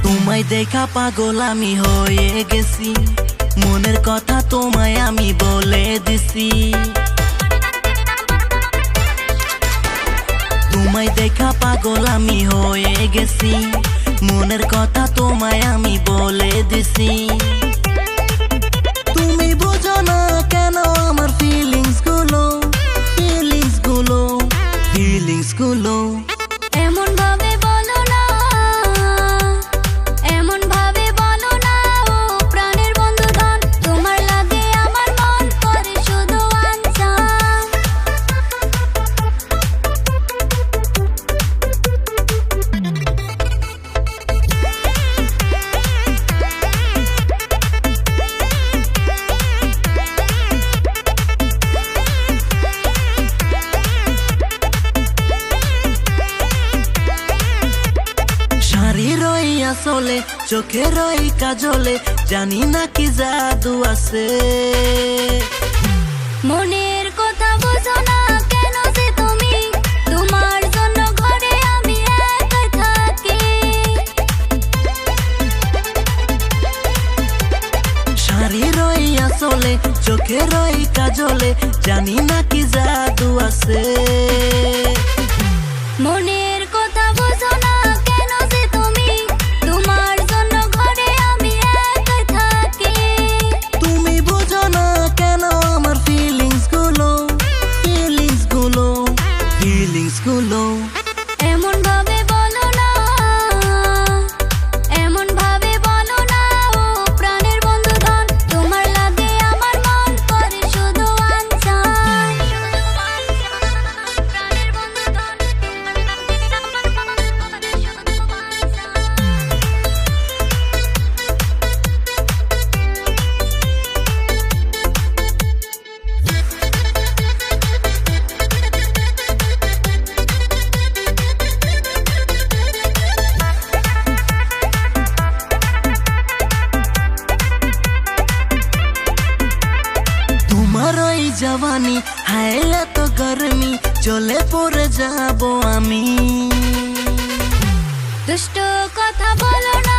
তোমায় দেখা পাগল আমি হয়ে গেছি, মনের কথা তোমায় আমি বলে দিছি। তোমায় দেখা পাগল আমি হয়ে গেছি, মনের কথা তোমায় আমি বলে দিছি। তুমি বোঝো না কেন আমার ফিলিংস গুলো, ফিলিংস গুলো, ফিলিংস গুলো। এমন ভাবে বলো না, এমন ভাবে বলো না ও প্রাণের বন্ধুগণ, তোমার লাগে আমার মন করে শুধু আনসান। আসলে চোখের ওই কাজলে জানি না কি জাদু আছে। মনের কথা বুঝো না কেন যে তুমি, তোমার জন্য ঘরে আমি একাই থাকি। শাড়ির ওই আসলে চোখের ওই কাজলে জানি না কি জাদু আছে। মনের কথা বুঝো না কেন যে তুমি, তোমার জন্য ঘরে আমি একাই থাকি। তুমি বুঝো না কেন আমার ফিলিংস গুলো, ফিলিংস গুলো, ফিলিংস গুলো। এমন ভাবে বলো না, এমন ভাবে বলো না ও প্রাণের বন্ধুগণ, তোমার লাগে আমার মন করে শুধু আনসান। প্রাণের বন্ধুগণ, তোমার লাগে আমার মন করে শুধু আনসান। তোমার ওই জওয়ানি হায় এত গরমি, চলে পড়ে যাবো আমি। দুষ্ট কথা বলো না